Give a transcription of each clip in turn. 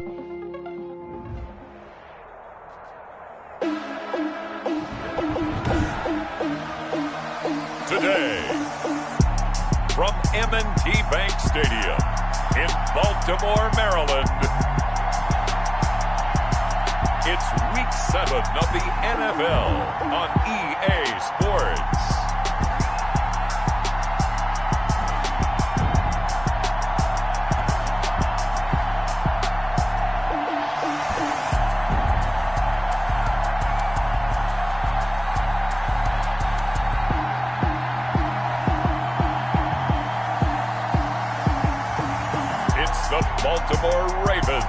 Today, from M&T Bank Stadium in Baltimore, Maryland, it's Week 7 of the NFL on EA Sports. The Baltimore Ravens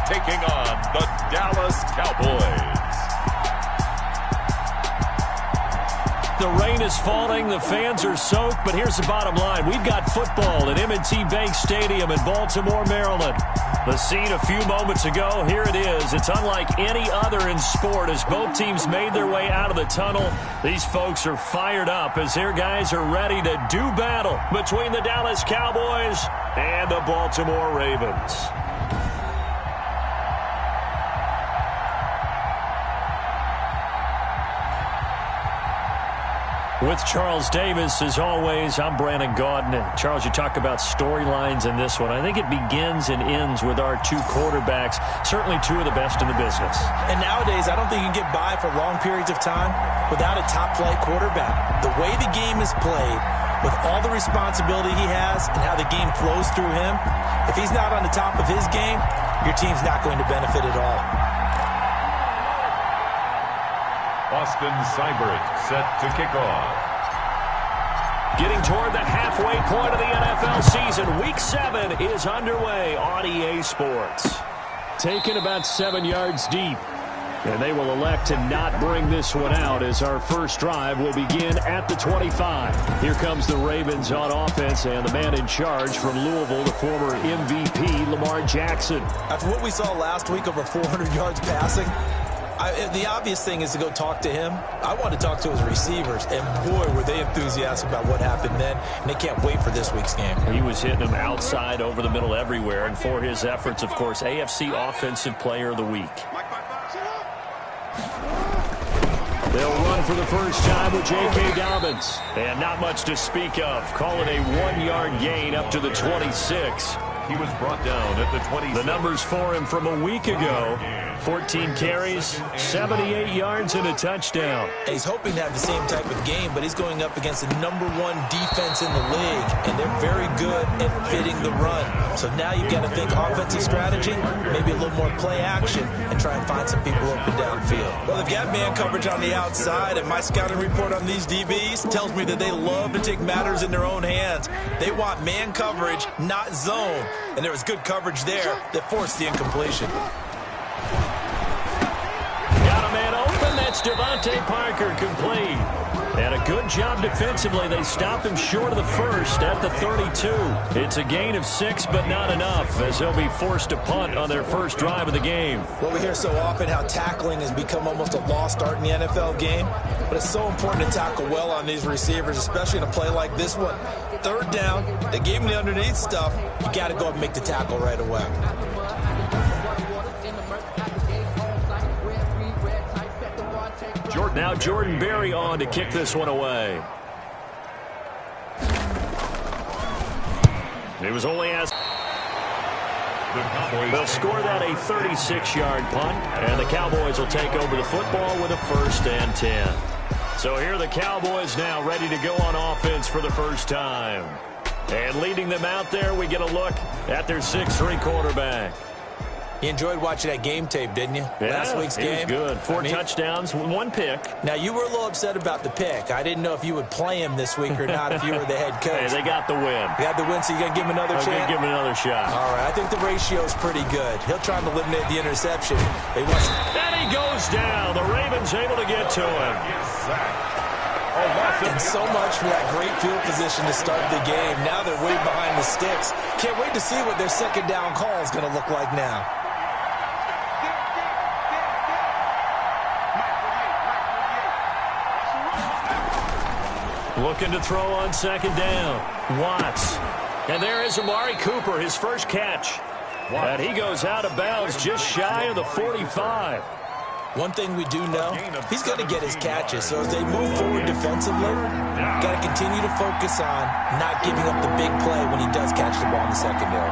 taking on the Dallas Cowboys. The rain is falling, the fans are soaked, but here's the bottom line. We've got football at M&T Bank Stadium in Baltimore, Maryland. The scene a few moments ago, here it is. It's unlike any other in sport as both teams made their way out of the tunnel. These folks are fired up as their guys are ready to do battle between the Dallas Cowboys and the Baltimore Ravens. With Charles Davis, as always, I'm Brandon Gaudin. Charles, you talk about storylines in this one. I think it begins and ends with our two quarterbacks, certainly two of the best in the business. And nowadays, I don't think you can get by for long periods of time without a top-flight quarterback. The way the game is played, with all the responsibility he has and how the game flows through him, if he's not on the top of his game, your team's not going to benefit at all. Austin Seibert set to kick off. Getting toward the halfway point of the NFL season, Week 7 is underway on EA Sports. Taken about 7 yards deep. And they will elect to not bring this one out as our first drive will begin at the 25. Here comes the Ravens on offense and the man in charge from Louisville, the former MVP, Lamar Jackson. After what we saw last week, over 400 yards passing, the obvious thing is to go talk to him. I want to talk to his receivers, and boy, were they enthusiastic about what happened then, and they can't wait for this week's game. He was hitting them outside, over the middle, everywhere, and for his efforts, of course, AFC Offensive Player of the Week. They'll run for the first time with J.K. Dobbins. And not much to speak of. Call it a 1-yard gain up to the 26. He was brought down at the 20. The numbers for him from a week ago. 14 carries, 78 yards, and a touchdown. He's hoping to have the same type of game, but he's going up against the #1 defense in the league, and they're very good at fitting the run. So now you've got to think offensive strategy, maybe a little more play action, and try and find some people open downfield. Well, they've got man coverage on the outside, and my scouting report on these DBs tells me that they love to take matters in their own hands. They want man coverage, not zone, and there was good coverage there that forced the incompletion. Got a man open. That's Devontae Parker, complete. And a good job defensively. They stopped him short of the first at the 32. It's a gain of 6, but not enough, as they'll be forced to punt on their first drive of the game. Well, we hear so often how tackling has become almost a lost art in the NFL game, but it's so important to tackle well on these receivers, especially in a play like this one. Third down, they gave him the underneath stuff. You got to go up and make the tackle right away. Now Jordan Berry on to kick this one away. It was only asked. They'll score that a 36-yard punt, and the Cowboys will take over the football with a 1st and 10. So here are the Cowboys now ready to go on offense for the first time. And leading them out there, we get a look at their 6'3" quarterback. You enjoyed watching that game tape, didn't you? Yeah, Last week's game. It was good. 4 touchdowns, 1 pick. Now, you were a little upset about the pick. I didn't know if you would play him this week or not if you were the head coach. Hey, they got the win. They got the win, so you're going to give him another chance? I'm going to give him another shot. All right, I think the ratio's pretty good. He'll try and eliminate the interception. And he goes down. The Ravens able to get to him. And so much for that great field position to start the game. Now they're way behind the sticks. Can't wait to see what their second down call is going to look like now. Looking to throw on second down. Watts. And there is Amari Cooper, his first catch. And he goes out of bounds just shy of the 45. One thing we do know, he's going to get his catches. So as they move forward defensively, got to continue to focus on not giving up the big play when he does catch the ball in the secondary.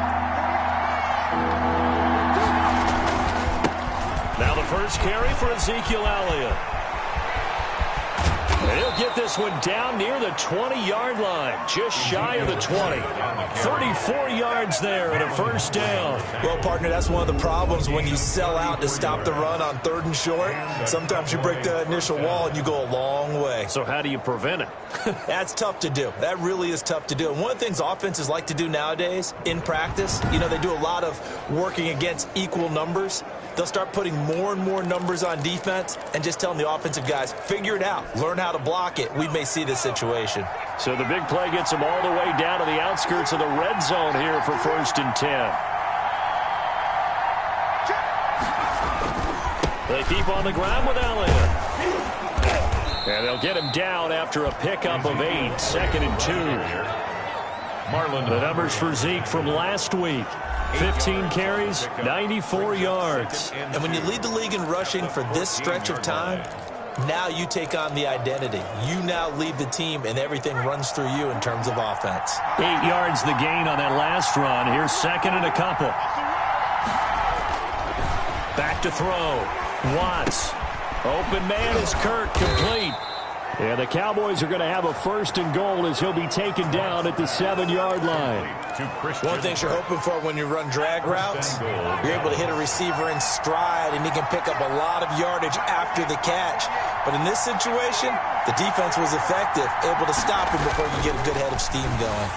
Now the first carry for Ezekiel Elliott. And he'll get this one down near the 20-yard line, just shy of the 20. 34 yards there and a first down. Well, partner, that's one of the problems when you sell out to stop the run on 3rd and short. Sometimes you break that initial wall and you go a long way. So how do you prevent it? That's tough to do. That really is tough to do. And one of the things offenses like to do nowadays in practice, they do a lot of working against equal numbers. They'll start putting more and more numbers on defense and just telling the offensive guys, figure it out, learn how to block it. We may see this situation. So the big play gets them all the way down to the outskirts of the red zone here for 1st and 10. They keep on the ground with Elliott. And they'll get him down after a pickup of 8, 2nd and 2. The numbers for Zeke from last week. 15 carries, 94 yards. And when you lead the league in rushing for this stretch of time, now you take on the identity. You now lead the team, and everything runs through you in terms of offense. 8 yards the gain on that last run. Here's 2nd and a couple. Back to throw. Watts. Open man is Kirk, complete. And the Cowboys are going to have a 1st and goal as he'll be taken down at the 7-yard line. One thing you're hoping for when you run drag routes, you're able to hit a receiver in stride, and he can pick up a lot of yardage after the catch. But in this situation, the defense was effective, able to stop him before you get a good head of steam going.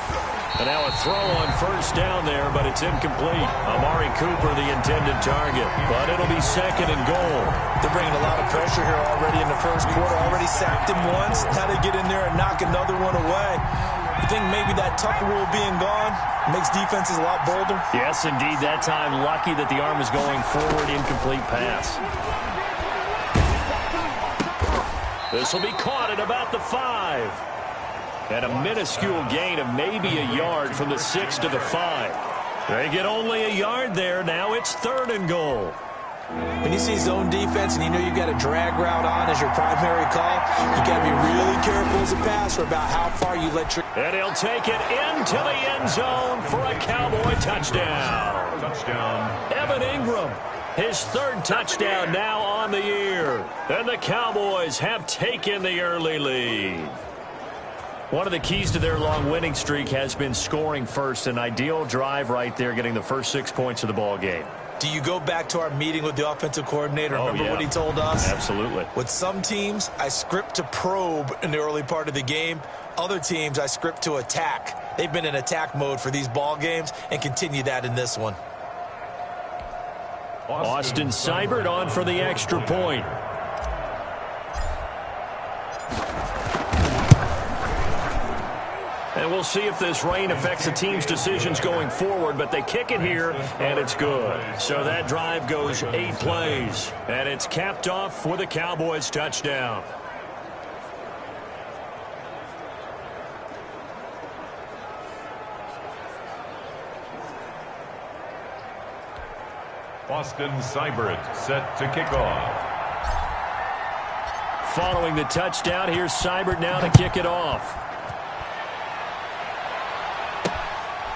And now a throw on 1st down there, but it's incomplete. Amari Cooper, the intended target. But it'll be 2nd and goal. They're bringing a lot of pressure here already in the first quarter. Already sacked him once. Now they get in there and knock another one away. I think maybe that Tucker rule being gone makes defenses a lot bolder. Yes, indeed. That time, lucky that the arm is going forward. Incomplete pass. This will be caught at about the 5. And a minuscule gain of maybe a yard from the 6 to the 5. They get only a yard there. Now it's 3rd and goal. When you see zone defense and you know you've got a drag route on as your primary call, you got to be really careful as a passer about how far you let your... And he'll take it into the end zone for a Cowboy touchdown. Evan Ingram, his 3rd touchdown now on the year. And the Cowboys have taken the early lead. One of the keys to their long winning streak has been scoring first. An ideal drive right there, getting the first 6 points of the ball game. Do you go back to our meeting with the offensive coordinator? Remember what he told us? Absolutely. With some teams, I script to probe in the early part of the game. Other teams, I script to attack. They've been in attack mode for these ball games and continue that in this one. Austin Seibert on for the extra point. And we'll see if this rain affects the team's decisions going forward, but they kick it here, and it's good. So that drive goes 8 plays, and it's capped off with a Cowboys touchdown. Austin Seibert set to kick off. Following the touchdown, here's Seibert now to kick it off.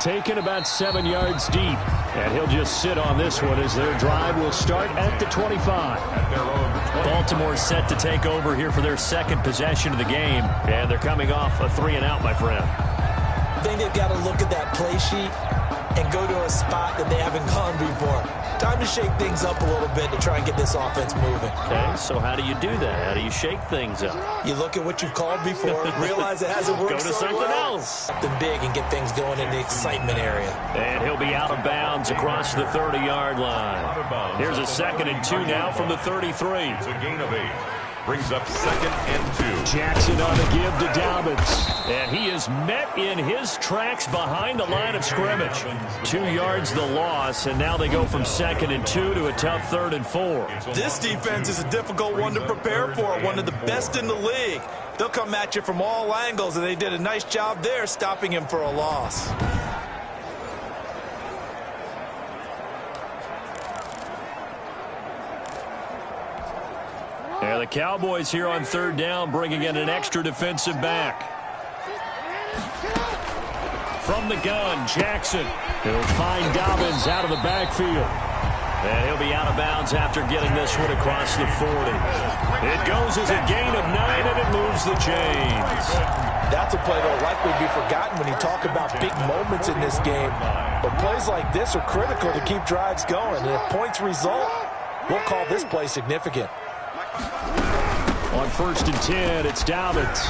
Taken about 7 yards deep. And he'll just sit on this one as their drive will start at the 25. Baltimore set to take over here for their 2nd possession of the game. And they're coming off a 3-and-out, my friend. I think they've got to look at that play sheet and go to a spot that they haven't gone before. Time to shake things up a little bit to try and get this offense moving. Okay, so how do you do that? How do you shake things up? You look at what you've called before, realize it hasn't worked. Go to something else. Something big and get things going in the excitement area. And he'll be out of bounds across the 30-yard line. Here's a 2nd and 2 now from the 33. It's a gain of 8. Brings up 2nd and 2. Jackson on the give to Dobbins. And he is met in his tracks behind the line of scrimmage. 2 yards the loss, and now they go from 2nd and 2 to a tough 3rd and 4. This defense is a difficult one to prepare for, one of the best in the league. They'll come at you from all angles, and they did a nice job there stopping him for a loss. The Cowboys here on third down, bringing in an extra defensive back. From the gun, Jackson. He'll find Dobbins out of the backfield. And he'll be out of bounds after getting this one across the 40. It goes as a gain of 9, and it moves the chains. That's a play that will likely be forgotten when you talk about big moments in this game. But plays like this are critical to keep drives going. And if points result, we'll call this play significant. On 1st and 10, it's Dobbins.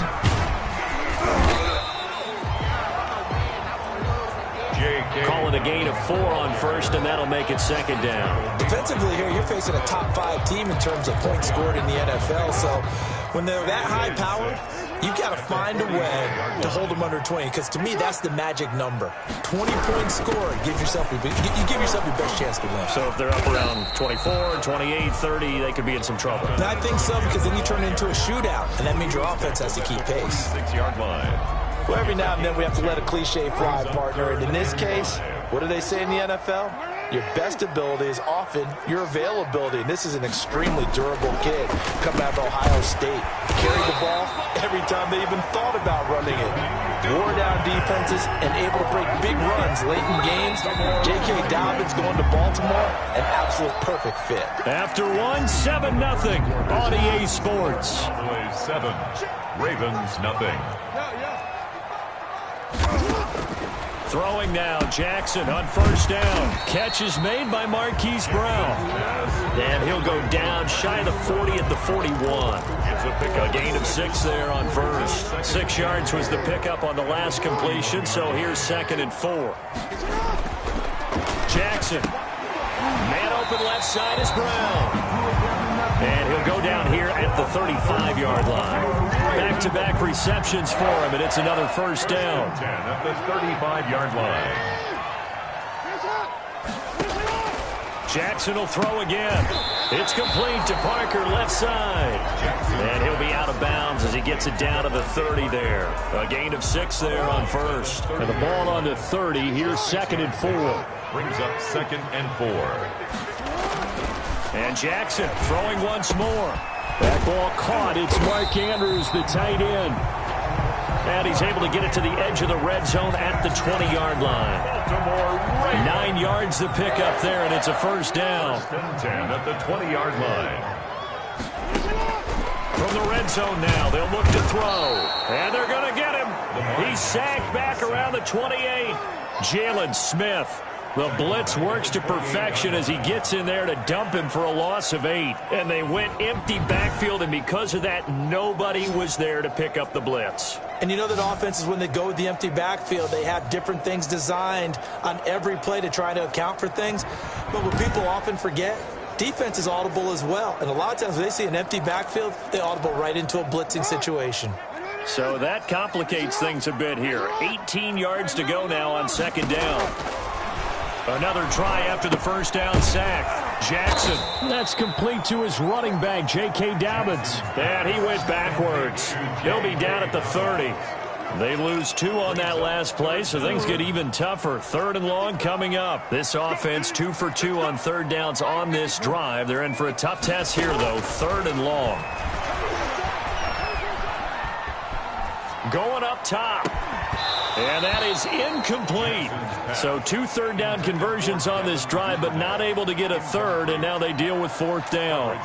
Calling a gain of 4 on 1st, and that'll make it 2nd down. Defensively here, you're facing a top 5 team in terms of points scored in the NFL. So when they're that high-powered, you've got to find a way to hold them under 20, because to me, that's the magic number. 20 points scored, you give yourself your best chance to win. So if they're up around 24, 28, 30, they could be in some trouble. And I think so, because then you turn it into a shootout, and that means your offense has to keep pace. 6-yard line. Well, every now and then we have to let a cliche fly, partner. And in this case, what do they say in the NFL? Your best ability is often your availability. And this is an extremely durable kid coming out of Ohio State. Carried the ball every time they even thought about running it. Wore down defenses and able to break big runs late in games. J.K. Dobbins going to Baltimore, an absolute perfect fit. After 7-0 on EA Sports. Cowboys 7, Ravens nothing. Throwing now, Jackson on 1st down. Catch is made by Marquise Brown. And he'll go down shy of the 40 at the 41. A gain of 6 there on 1st. 6 yards was the pickup on the last completion, so here's 2nd and 4. Jackson. Man open left side is Brown. And he'll go down here at the 35-yard line. Back-to-back receptions for him, and it's another 1st down. 10 at the 35-yard line. Jackson will throw again. It's complete to Parker, left side. And he'll be out of bounds as he gets it down to the 30 there. A gain of 6 there on 1st. And the ball on the 30. Here's 2nd and 4. Brings up 2nd and 4. And Jackson throwing once more. That ball caught. It's Mark Andrews, the tight end. And he's able to get it to the edge of the red zone at the 20-yard line. 9 yards to pick up there, and it's a 1st down. 10 at the 20-yard line. From the red zone now, they'll look to throw. And they're going to get him. He's sacked back around the 28. Jalen Smith. The blitz works to perfection as he gets in there to dump him for a loss of 8. And they went empty backfield, and because of that, nobody was there to pick up the blitz. And you know that offenses, when they go with the empty backfield, they have different things designed on every play to try to account for things. But what people often forget, defense is audible as well. And a lot of times when they see an empty backfield, they audible right into a blitzing situation. So that complicates things a bit here. 18 yards to go now on 2nd down. Another try after the 1st down sack. Jackson. That's complete to his running back, J.K. Dobbins. And he went backwards. He'll be down at the 30. They lose 2 on that last play, so things get even tougher. 3rd and long coming up. This offense 2 for 2 on 3rd downs on this drive. They're in for a tough test here, though. 3rd and long. Going up top. And that is incomplete. So 2 3rd down conversions on this drive, but not able to get a 3rd, and now they deal with 4th down.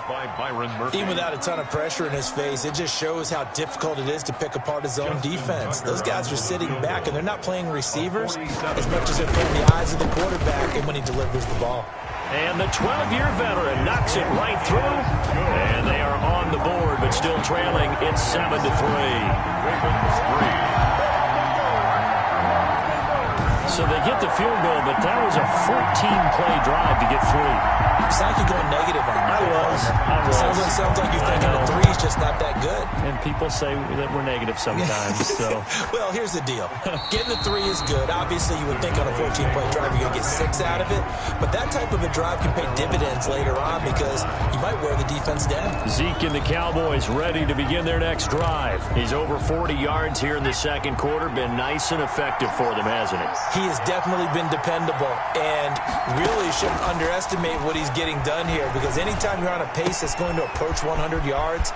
Even without a ton of pressure in his face, it just shows how difficult it is to pick apart his own defense. Those guys are sitting back, and they're not playing receivers as much as they're playing the eyes of the quarterback and when he delivers the ball. And the 12-year veteran knocks it right through, and they are on the board, but still trailing. It's 7-3. So they get the field goal, but that was a 14-play drive to get 3. It's like you're going negative on that. I was. Sounds like you're thinking a 3 is just not that good. And people say that we're negative sometimes. So. Well, here's the deal. Getting the 3 is good. Obviously, you would think on a 14-play drive you're going to get 6 out of it. But that type of a drive can pay dividends later on because you might wear the defense down. Zeke and the Cowboys ready to begin their next drive. He's over 40 yards here in the 2nd quarter. Been nice and effective for them, hasn't he? He has definitely been dependable and really shouldn't underestimate what he's he's getting done here, because anytime you're on a pace that's going to approach 100 yards,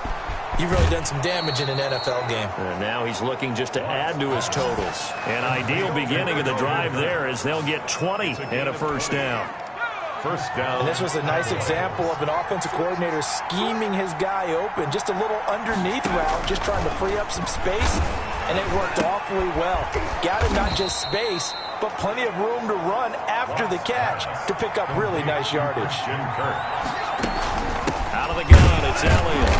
you've really done some damage in an NFL game. And now he's looking just to add to his totals. An ideal beginning of the drive there as they'll get 20 and a first down. First down. And this was a nice example of an offensive coordinator scheming his guy open. Just a little underneath route, just trying to free up some space, and it worked awfully well. Got him not just space, but plenty of room to run after the catch to pick up really nice yardage. Out of the gun, it's Elliott.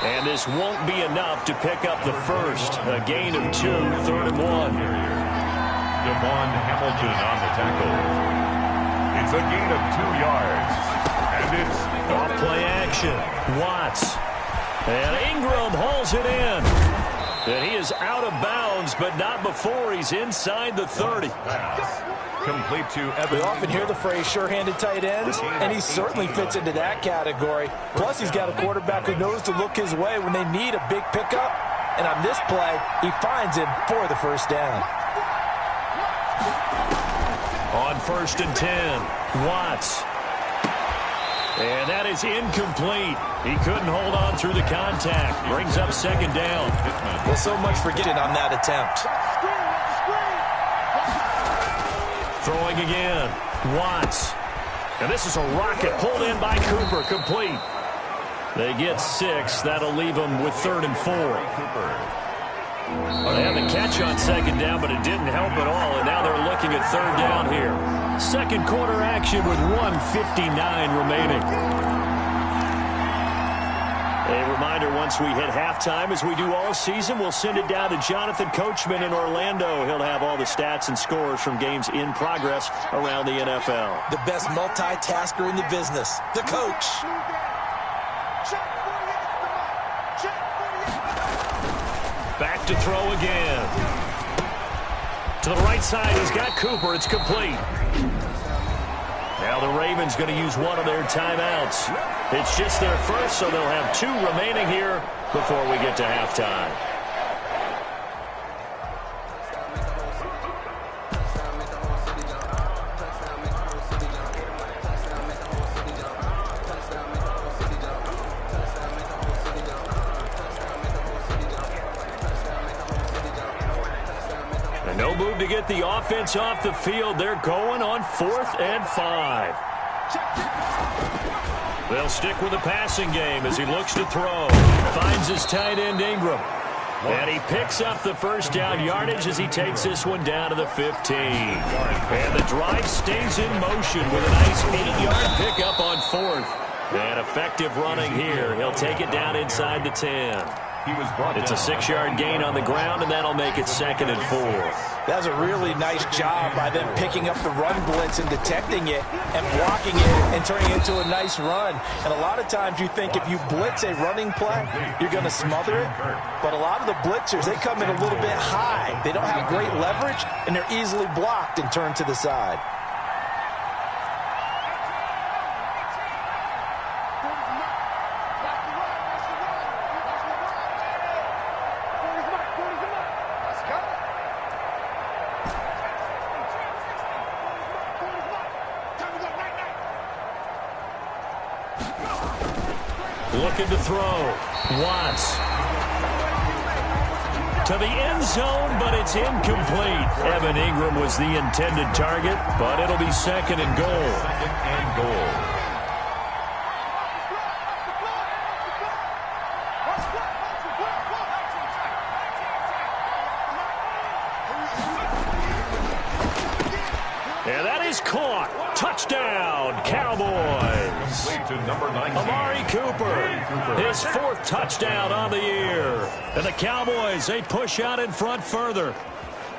And this won't be enough to pick up the first. A gain of 2, 3rd and 1. Devon Hamilton on the tackle. It's a gain of 2 yards. And it's off play action. Watts. And Ingram hauls it in. And he is out of bounds, but not before he's inside the 30. Complete to Evans. We often hear the phrase sure-handed tight ends, and he certainly fits into that category. Plus, he's got a quarterback who knows to look his way when they need a big pickup. And on this play, he finds him for the first down. On 1st and 10, Watts. And that is incomplete. He couldn't hold on through the contact. Brings up 2nd down. Well, so much for getting on that attempt. Throwing again, Watts. And this is a rocket pulled in by Cooper, complete. They get 6. That'll leave them with 3rd and 4. They had the catch on 2nd down, but it didn't help at all, and now they're looking at 3rd down here. Second quarter action with 1:59 remaining. A reminder, once we hit halftime, as we do all season, we'll send it down to Jonathan Coachman in Orlando. He'll have all the stats and scores from games in progress around the NFL. The best multitasker in the business, the coach. Back to throw again. To the right side, he's got Cooper. It's complete. Now the Ravens going to use one of their timeouts. It's just their first, so they'll have 2 remaining here before we get to halftime. No move to get the offense off the field. They're going on 4th and 5. They'll stick with the passing game as he looks to throw. Finds his tight end Ingram. And he picks up the first down yardage as he takes this one down to the 15. And the drive stays in motion with a nice 8-yard pickup on 4th. And effective running here. He'll take it down inside the 10. It's a 6-yard gain on the ground, and that'll make it 2nd and 4. That was a really nice job by them picking up the run blitz and detecting it and blocking it and turning it into a nice run. And a lot of times you think if you blitz a running play, you're going to smother it. But a lot of the blitzers, they come in a little bit high. They don't have great leverage, and they're easily blocked and turned to the side. Looking to throw. Watts. To the end zone, but it's incomplete. Evan Ingram was the intended target, but it'll be 2nd and goal. 2nd and goal. And that is caught. Touchdown, Cowboys. Amari Cooper, his 4th touchdown on the year. And the Cowboys, they push out in front further.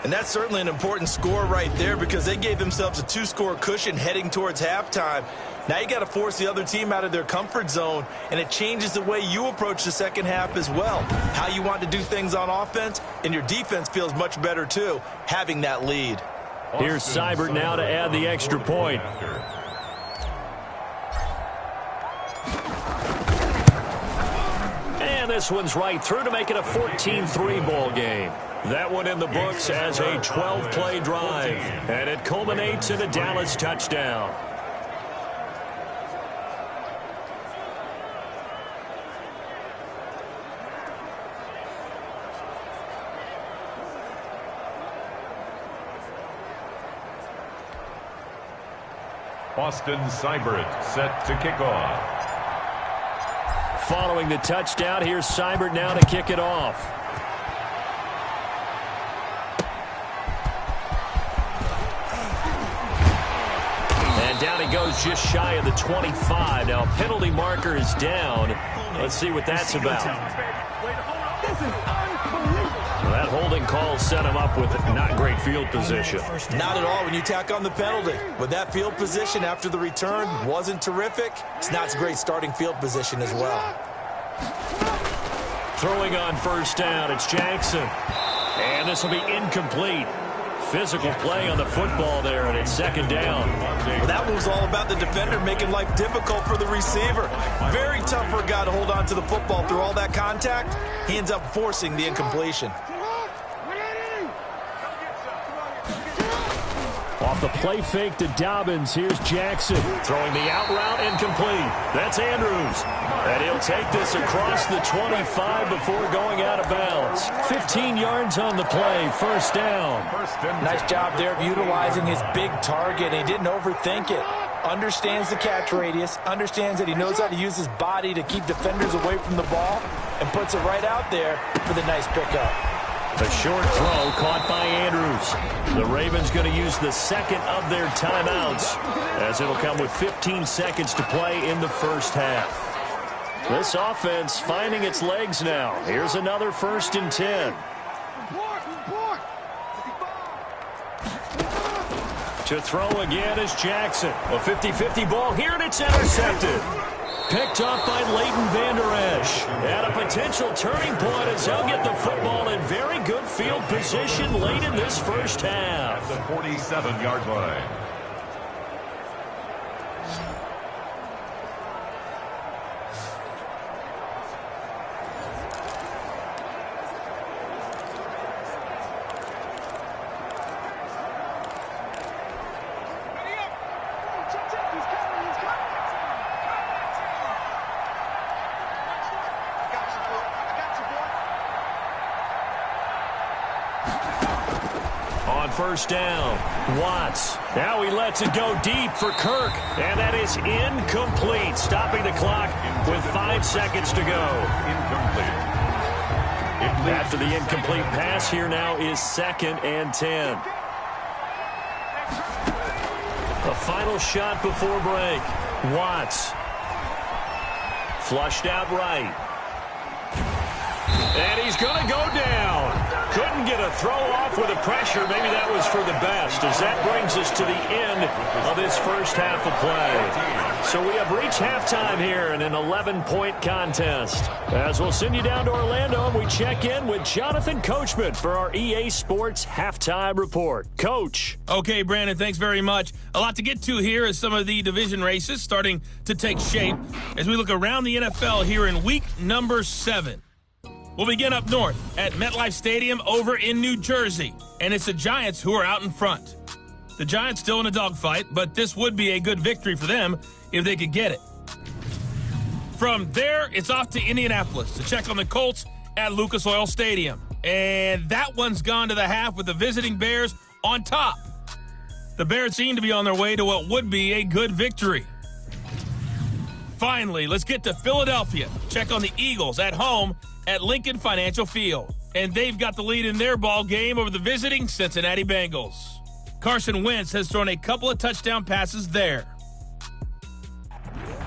And that's certainly an important score right there because they gave themselves a 2-score cushion heading towards halftime. Now you got to force the other team out of their comfort zone, and it changes the way you approach the second half as well. How you want to do things on offense, and your defense feels much better too, having that lead. Here's Seibert now to add the extra point. And this one's right through to make it a 14-3 ball game. That one in the books as a 12-play drive. And it culminates in a Dallas touchdown. Austin Seibert set to kick off. Following the touchdown, here's Seibert now to kick it off. And down he goes just shy of the 25. Now penalty marker is down. Let's see what that's about. That holding call set him up with not great field position. Not at all when you tack on the penalty. With that field position after the return wasn't terrific, it's not a great starting field position as well. Throwing on first down, it's Jackson. And this will be incomplete. Physical play on the football there, and it's second down. Well, that was all about the defender making life difficult for the receiver. Very tough for a guy to hold on to the football through all that contact. He ends up forcing the incompletion. Off the play fake to Dobbins, here's Jackson. Throwing the out route, incomplete. That's Andrews. And he'll take this across the 25 before going out of bounds. 15 yards on the play, first down. Nice job there of utilizing his big target. He didn't overthink it. Understands the catch radius, understands that he knows how to use his body to keep defenders away from the ball, and puts it right out there for the nice pickup. A short throw caught by Andrews. The Ravens going to use the second of their timeouts, as it'll come with 15 seconds to play in the first half. This offense finding its legs now. Here's another 1st and 10. To throw again is Jackson. A 50-50 ball here, and it's intercepted. Picked up by Leighton Vander Esch. At a potential turning point as he'll get the football in very good field position late in this first half. At the 47-yard line. First down, Watts. Now he lets it go deep for Kirk, and that is incomplete, stopping the clock with 5 seconds to go. Incomplete. After the incomplete pass, here now is 2nd and 10. A final shot before break. Watts. Flushed out right. And he's going to go down. Couldn't get a throw off with the pressure. Maybe that was for the best, as that brings us to the end of this first half of play. So we have reached halftime here in an 11-point contest. As we'll send you down to Orlando, and we check in with Jonathan Coachman for our EA Sports Halftime Report. Coach. Okay, Brandon, thanks very much. A lot to get to here as some of the division races starting to take shape as we look around the NFL here in week number 7. We'll begin up north at MetLife Stadium over in New Jersey, and it's the Giants who are out in front. The Giants still in a dogfight, but this would be a good victory for them if they could get it. From there, it's off to Indianapolis to check on the Colts at Lucas Oil Stadium. And that one's gone to the half with the visiting Bears on top. The Bears seem to be on their way to what would be a good victory. Finally, let's get to Philadelphia. Check on the Eagles at home at Lincoln Financial Field. And they've got the lead in their ball game over the visiting Cincinnati Bengals. Carson Wentz has thrown a couple of touchdown passes there.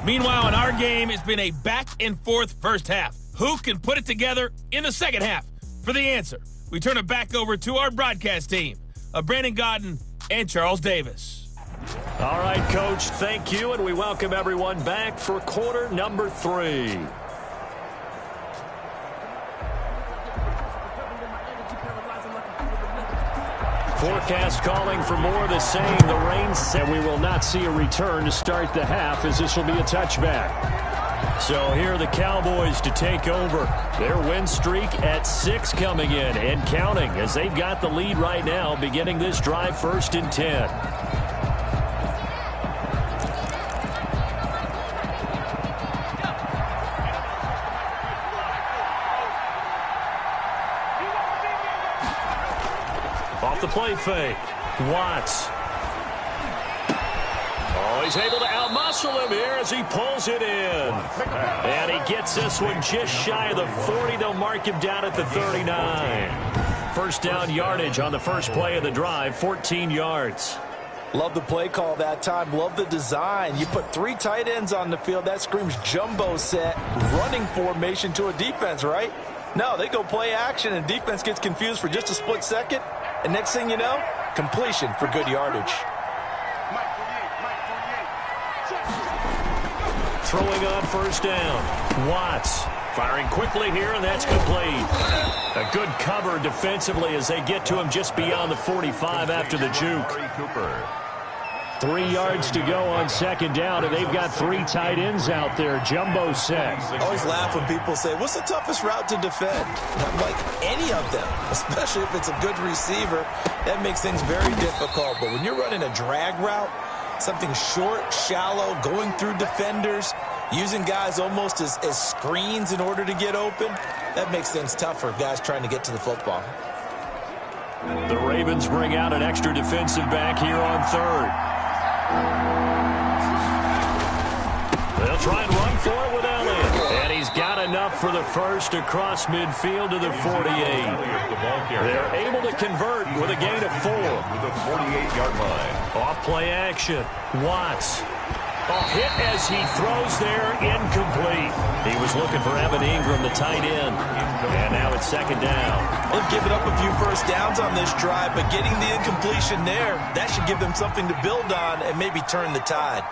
Meanwhile, in our game, it's been a back-and-forth first half. Who can put it together in the second half? For the answer, we turn it back over to our broadcast team of Brandon Godden and Charles Davis. All right, Coach, thank you, and we welcome everyone back for quarter number 3. Forecast calling for more of the same. The rain said we will not see a return to start the half, as this will be a touchback. So here are the Cowboys to take over. Their win streak at 6 coming in and counting, as they've got the lead right now, beginning this drive 1st and 10. Off the play fake. Watts. Oh, he's able to outmuscle him here as he pulls it in. And he gets this one just shy of the 40. They'll mark him down at the 39. First down yardage on the first play of the drive, 14 yards. Love the play call that time. Love the design. You put 3 tight ends on the field. That screams jumbo set, running formation to a defense, right? No, they go play action, and defense gets confused for just a split second. And next thing you know, completion for good yardage. Throwing on first down. Watts firing quickly here, and that's complete. A good cover defensively as they get to him just beyond the 45 after the juke. 3 yards to go on second down, and they've got 3 tight ends out there. Jumbo set. I always laugh when people say, what's the toughest route to defend? And I'm like, any of them, especially if it's a good receiver. That makes things very difficult. But when you're running a drag route, something short, shallow, going through defenders, using guys almost as screens in order to get open, that makes things tough for guys trying to get to the football. The Ravens bring out an extra defensive back here on third. They'll try and run for it with Elliott. And he's got enough for the first across midfield to the 48. They're able to convert with a gain of 4. To the 48-yard line. Off play action. Watts. A hit as he throws there, incomplete. He was looking for Evan Ingram, the tight end. And now it's second down. They've given up a few first downs on this drive, but getting the incompletion there, that should give them something to build on and maybe turn the tide.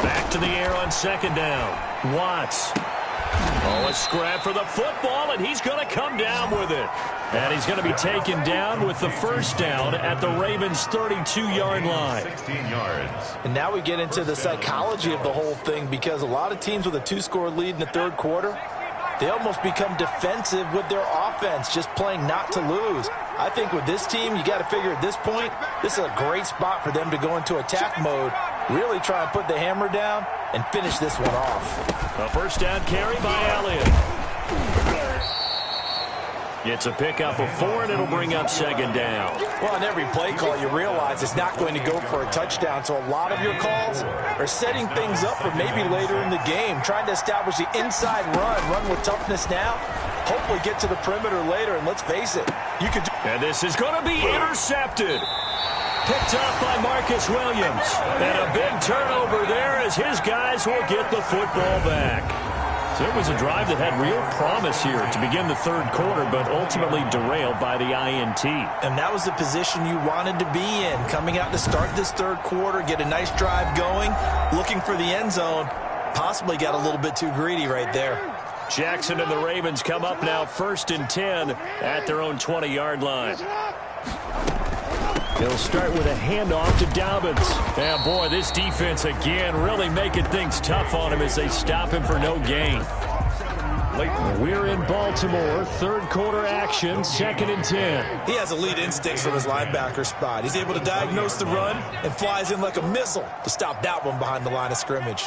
Back to the air on second down. Watts. Oh, a scrap for the football, and he's going to come down with it. And he's going to be taken down with the first down at the Ravens' 32-yard line. 16 yards. And now we get into the psychology of the whole thing, because a lot of teams with a 2-score lead in the third quarter, they almost become defensive with their offense, just playing not to lose. I think with this team, you got to figure at this point, this is a great spot for them to go into attack mode, really try and put the hammer down and finish this one off. A first down carry by Elliott. It's a pickup of 4, and it'll bring up second down. Well, on every play call, you realize it's not going to go for a touchdown, so a lot of your calls are setting things up for maybe later in the game, trying to establish the inside run with toughness now, hopefully get to the perimeter later, and let's face it, you could... And this is going to be intercepted. Picked up by Marcus Williams. And a big turnover there as his guys will get the football back. So it was a drive that had real promise here to begin the third quarter, but ultimately derailed by the INT. And that was the position you wanted to be in, coming out to start this third quarter, get a nice drive going, looking for the end zone. Possibly got a little bit too greedy right there. Jackson and the Ravens come up now 1st and 10 at their own 20-yard line. He'll start with a handoff to Dobbins. Yeah, boy, this defense again really making things tough on him as they stop him for no gain. We're in Baltimore, third quarter action, 2nd and 10. He has elite instincts from his linebacker spot. He's able to diagnose the run and flies in like a missile to stop that one behind the line of scrimmage.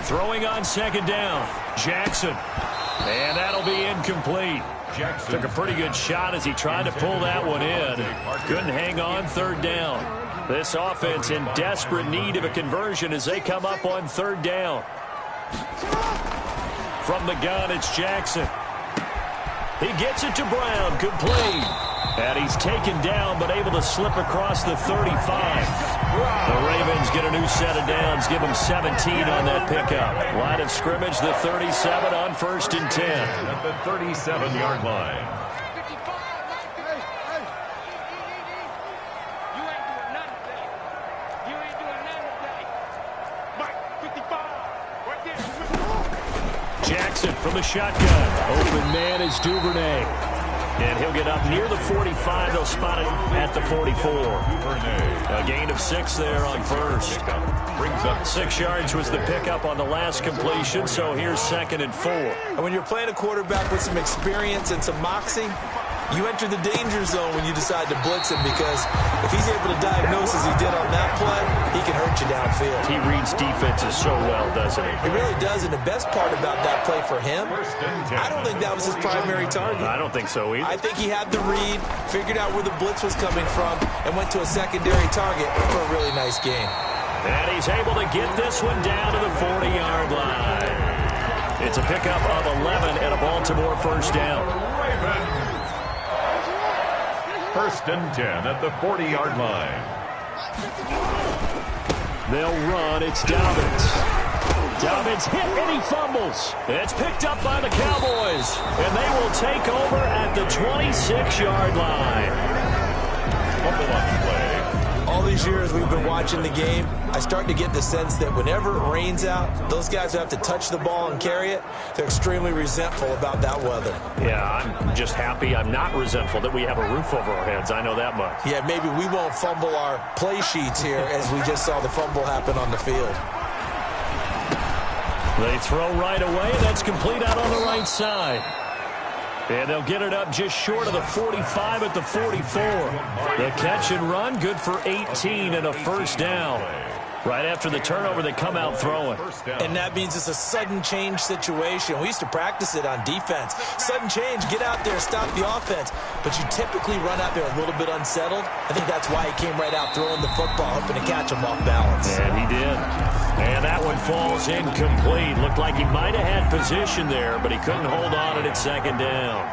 Throwing on second down, Jackson. And that'll be incomplete. Jackson took a pretty good shot as he tried to pull that one in. Couldn't hang on, third down. This offense in desperate need of a conversion as they come up on third down. From the gun, it's Jackson. He gets it to Brown, complete. And he's taken down but able to slip across the 35. The Ravens get a new set of downs, give them 17 on that pickup. Line of scrimmage, the 37 on 1st and 10. At the 37-yard line. Jackson from the shotgun. Open man is Duvernay. And he'll get up near the 45. They'll spot it at the 44. A gain of 6 there on first. 6 yards was the pickup on the last completion, so here's 2nd and 4. And when you're playing a quarterback with some experience and some moxie, You enter the danger zone when you decide to blitz him, because if he's able to diagnose as he did on that play, he can hurt you downfield. He reads defenses so well, doesn't he? He really does, and the best part about that play for him, I don't think that was his primary target. I don't think so either. I think he had the read, figured out where the blitz was coming from, and went to a secondary target for a really nice gain. And he's able to get this one down to the 40-yard line. It's a pickup of 11 and a Baltimore first down. First and 10 at the 40-yard line. They'll run. It's Dobbins. Dobbins hit and he fumbles. It's picked up by the Cowboys. And they will take over at the 26-yard line. Fumble on the play. All these years we've been watching the game, I start to get the sense that whenever it rains out, those guys who have to touch the ball and carry it, they're extremely resentful about that weather. Yeah, I'm just happy I'm not resentful that we have a roof over our heads. I know that much. Yeah, maybe we won't fumble our play sheets here as we just saw the fumble happen on the field. They throw right away. That's complete out on the right side. And they'll get it up just short of the 45 at the 44. The catch and run, good for 18 and a first down. Right after the turnover, they come out throwing. And that means it's a sudden change situation. We used to practice it on defense. Sudden change, get out there, stop the offense. But you typically run out there a little bit unsettled. I think that's why he came right out throwing the football, hoping to catch him off balance. And he did. And that one falls incomplete. Looked like he might have had position there, but he couldn't hold on at second down.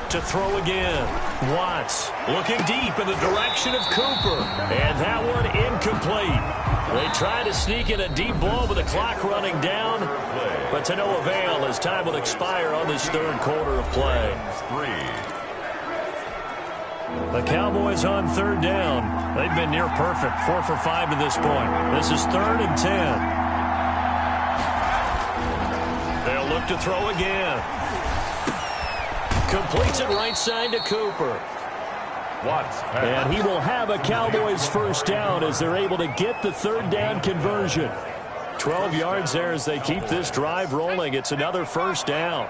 To throw again. Watts looking deep in the direction of Cooper. And that one incomplete. They try to sneak in a deep ball with the clock running down, but to no avail as time will expire on this third quarter of play. The Cowboys on third down. They've been near perfect, 4 for 5 to this point. This is 3rd and 10. They'll look to throw again. Completes it right side to Cooper. And he will have a Cowboys first down as they're able to get the third down conversion. 12 yards there as they keep this drive rolling. It's another first down.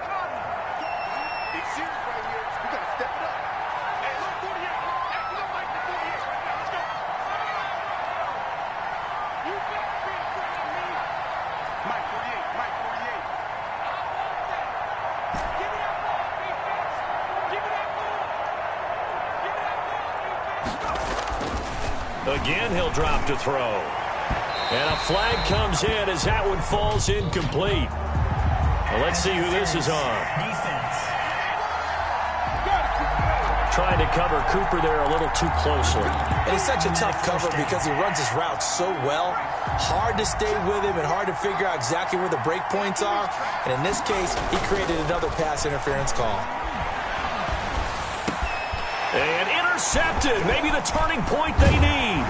Again, he'll drop to throw. And a flag comes in as that one falls incomplete. Well, let's see who this is on. Trying to cover Cooper there a little too closely. And it's such a tough cover because he runs his route so well. Hard to stay with him and hard to figure out exactly where the break points are. And in this case, he created another pass interference call. And intercepted. Maybe the turning point they need.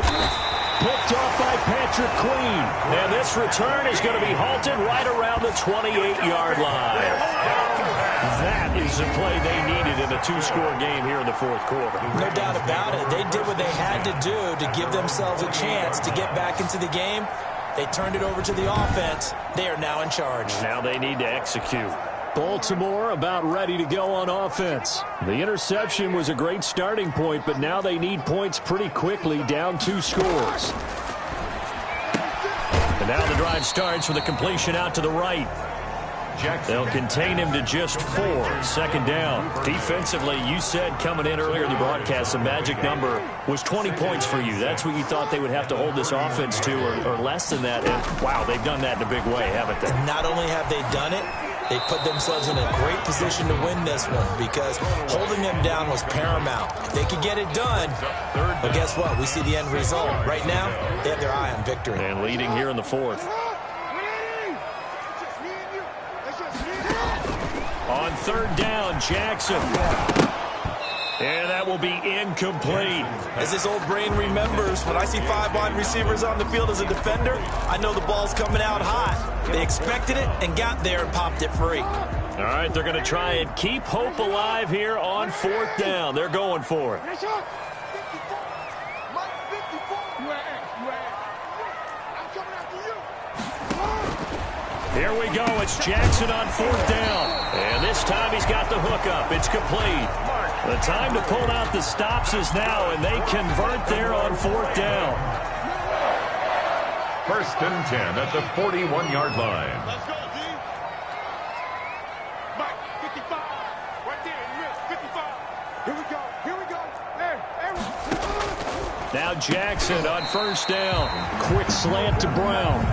Picked off by Patrick Queen. And this return is going to be halted right around the 28-yard line. That is the play they needed in a two-score game here in the fourth quarter. No doubt about it. They did what they had to do to give themselves a chance to get back into the game. They turned it over to the offense. They are now in charge. Now they need to execute. Baltimore about ready to go on offense. The interception was a great starting point, but now they need points pretty quickly, down 2 scores. And now the drive starts with a completion out to the right. They'll contain him to just 4. Second down. Defensively, you said coming in earlier in the broadcast, the magic number was 20 points for you. That's what you thought they would have to hold this offense to, or less than that. And, wow, they've done that in a big way, haven't they? Not only have they done it, they put themselves in a great position to win this one because holding them down was paramount. If they could get it done, well, guess what? We see the end result. Right now, they have their eye on victory. And leading here in the fourth. On third down, Jackson. And that will be incomplete. As this old brain remembers, when I see 5 wide receivers on the field as a defender, I know the ball's coming out hot. They expected it and got there and popped it free. All right, they're going to try and keep hope alive here on fourth down. They're going for it. Here we go. It's Jackson on 4th down. And this time he's got the hookup. It's complete. The time to pull out the stops is now, and they convert there on 4th down. 1st and 10 at the 41-yard line. Let's go, D. Mike, 55. Right there, in the middle, 55. Here we go. Here we go. Hey. Now Jackson on 1st down. Quick slant to Brown.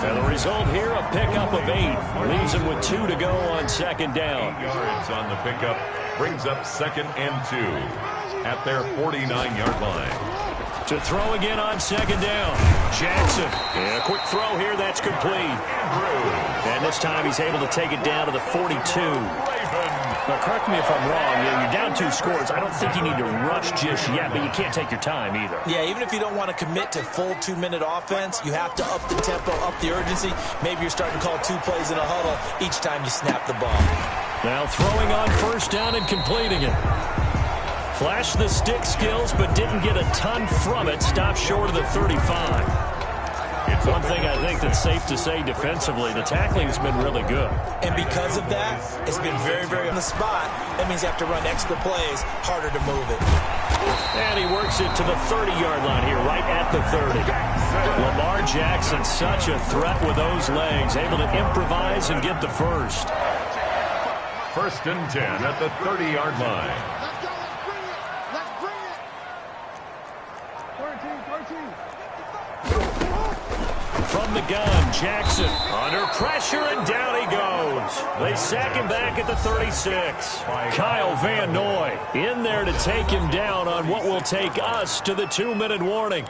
And the result here, a pickup of 8. Leaves him with 2 to go on 2nd down. 8 yards on the pickup. Brings up 2nd and 2 at their 49-yard line. To throw again on 2nd down. Jackson. And a quick throw here. That's complete. And this time he's able to take it down to the 42. Now, correct me if I'm wrong. You're down 2 scores. I don't think you need to rush just yet, but you can't take your time either. Yeah, even if you don't want to commit to full 2-minute offense, you have to up the tempo, up the urgency. Maybe you're starting to call 2 plays in a huddle each time you snap the ball. Now throwing on 1st down and completing it. Flashed the stick skills, but didn't get a ton from it. Stopped short of the 35. It's one thing I think that's safe to say defensively. The tackling has been really good. And because of that, it's been very, very on the spot. That means you have to run extra plays, harder to move it. And he works it to the 30-yard line here, right at the 30. Lamar Jackson, such a threat with those legs, able to improvise and get the first. 1st and 10 at the 30-yard line. Let's bring it. 13. From the gun, Jackson under pressure, and down he goes. They sack him back at the 36. Kyle Van Noy in there to take him down on what will take us to the 2-minute warning.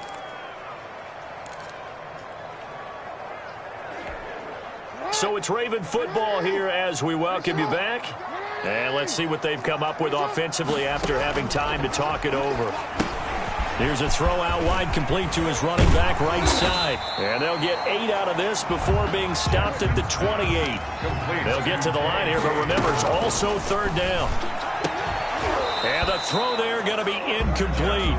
So it's Raven football here as we welcome you back. And let's see what they've come up with offensively after having time to talk it over. Here's a throw out wide, complete to his running back right side. And they'll get 8 out of this before being stopped at the 28. They'll get to the line here, but remember, it's also 3rd down. And the throw there going to be incomplete.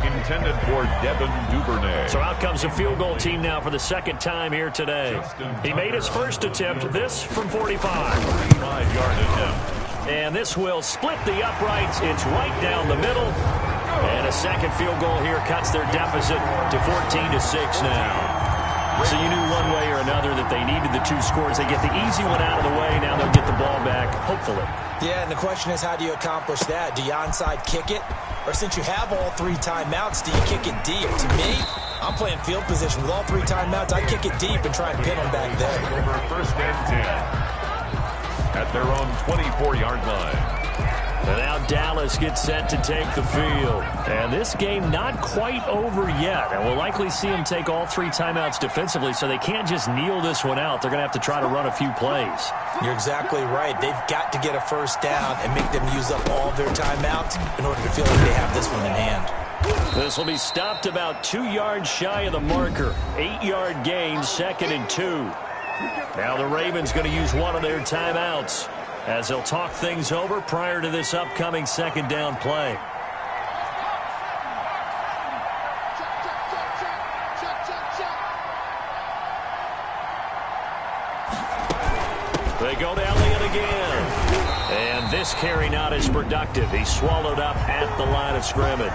Intended for Devin Duvernay. So out comes a field goal team now for the 2nd time here today. He made his first attempt, this from 45. 45-yard attempt. And this will split the uprights. It's right down the middle. And a second field goal here cuts their deficit to 14-6 now. So you knew one way or another that they needed the 2 scores. They get the easy one out of the way. Now they'll get the ball back, hopefully. Yeah, and the question is, how do you accomplish that? Do you onside kick it? Or since you have all 3 timeouts, do you kick it deep? To me, I'm playing field position with all 3 timeouts. I kick it deep and try and pin them back there. Over 1st and 10 at their own 24-yard line. And now Dallas gets set to take the field. And this game not quite over yet. And we'll likely see them take all 3 timeouts defensively, so they can't just kneel this one out. They're going to have to try to run a few plays. You're exactly right. They've got to get a 1st down and make them use up all their timeouts in order to feel like they have this one in hand. This will be stopped about 2 yards shy of the marker. 8-yard gain, 2nd and 2. Now the Ravens going to use one of their timeouts as they'll talk things over prior to this upcoming 2nd down play. They go to Elliott again. And this carry not as productive. He's swallowed up at the line of scrimmage.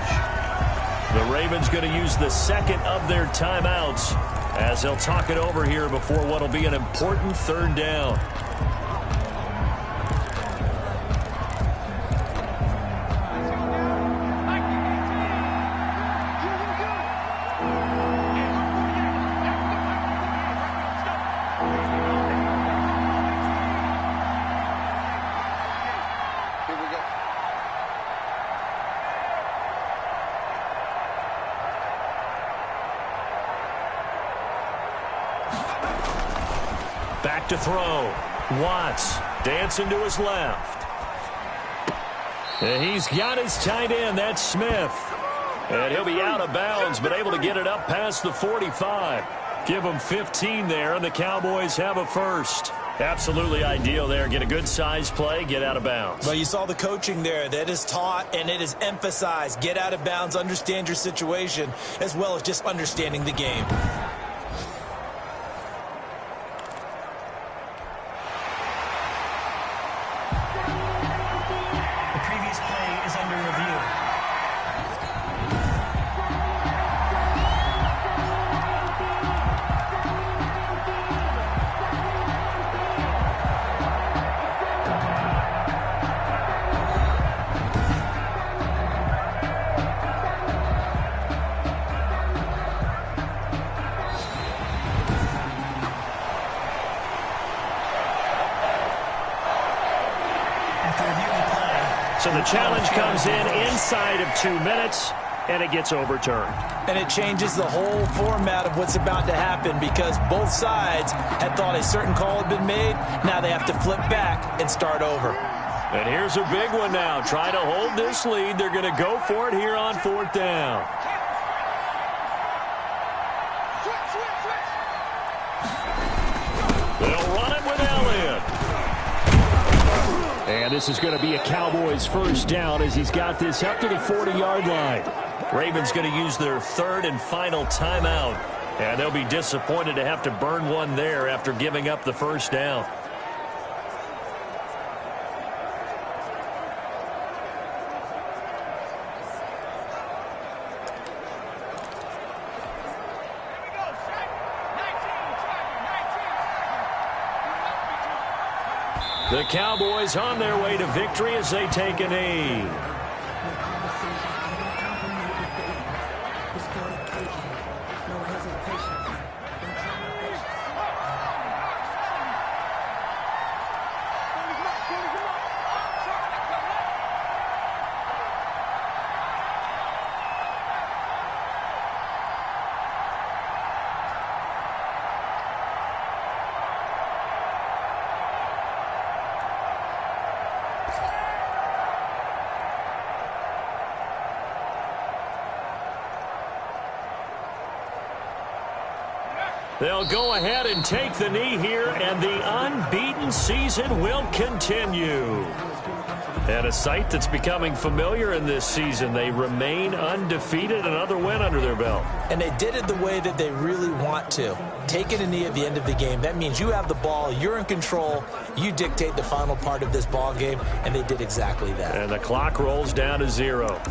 The Ravens going to use the 2nd of their timeouts as they'll talk it over here before what will be an important 3rd down. Back to throw. Watts dancing to his left. And he's got his tight end. That's Smith. And he'll be out of bounds, but able to get it up past the 45. Give him 15 there, and the Cowboys have a first. Absolutely ideal there. Get a good size play, get out of bounds. Well, you saw the coaching there. That is taught and it is emphasized. Get out of bounds, understand your situation, as well as just understanding the game. So the challenge comes in inside of 2 minutes, and it gets overturned. And it changes the whole format of what's about to happen because both sides had thought a certain call had been made. Now they have to flip back and start over. And here's a big one now. Trying to hold this lead. They're going to go for it here on 4th down. They'll run it with Elliott. And this is going to be a Cowboys first down as he's got this up to the 40-yard line. Ravens going to use their 3rd and final timeout. And they'll be disappointed to have to burn one there after giving up the first down. The Cowboys on their way to victory as they take a knee. They'll go ahead and take the knee here, and the unbeaten season will continue. And a sight that's becoming familiar in this season. They remain undefeated, another win under their belt. And they did it the way that they really want to. Taking a knee at the end of the game, that means you have the ball, you're in control, you dictate the final part of this ball game, and they did exactly that. And the clock rolls down to 0.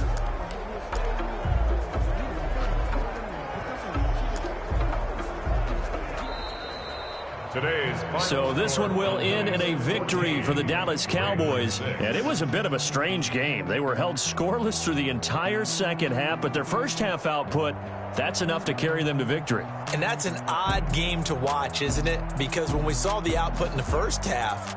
So this one will end in a victory for the Dallas Cowboys. And it was a bit of a strange game. They were held scoreless through the entire second half, but their first half output, that's enough to carry them to victory. And that's an odd game to watch, isn't it? Because when we saw the output in the first half,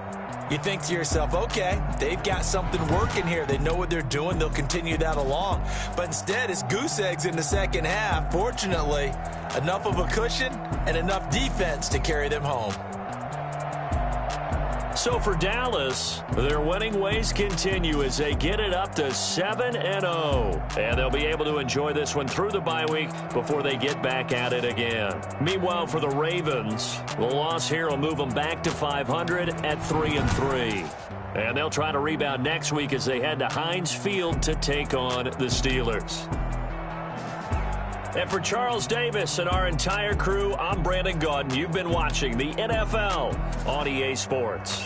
you think to yourself, okay, they've got something working here. They know what they're doing. They'll continue that along. But instead, it's goose eggs in the second half. Fortunately, enough of a cushion and enough defense to carry them home. So for Dallas, their winning ways continue as they get it up to 7-0. And they'll be able to enjoy this one through the bye week before they get back at it again. Meanwhile, for the Ravens, the loss here will move them back to 500 at 3-3. And they'll try to rebound next week as they head to Heinz Field to take on the Steelers. And for Charles Davis and our entire crew, I'm Brandon Gaudin. You've been watching the NFL on EA Sports.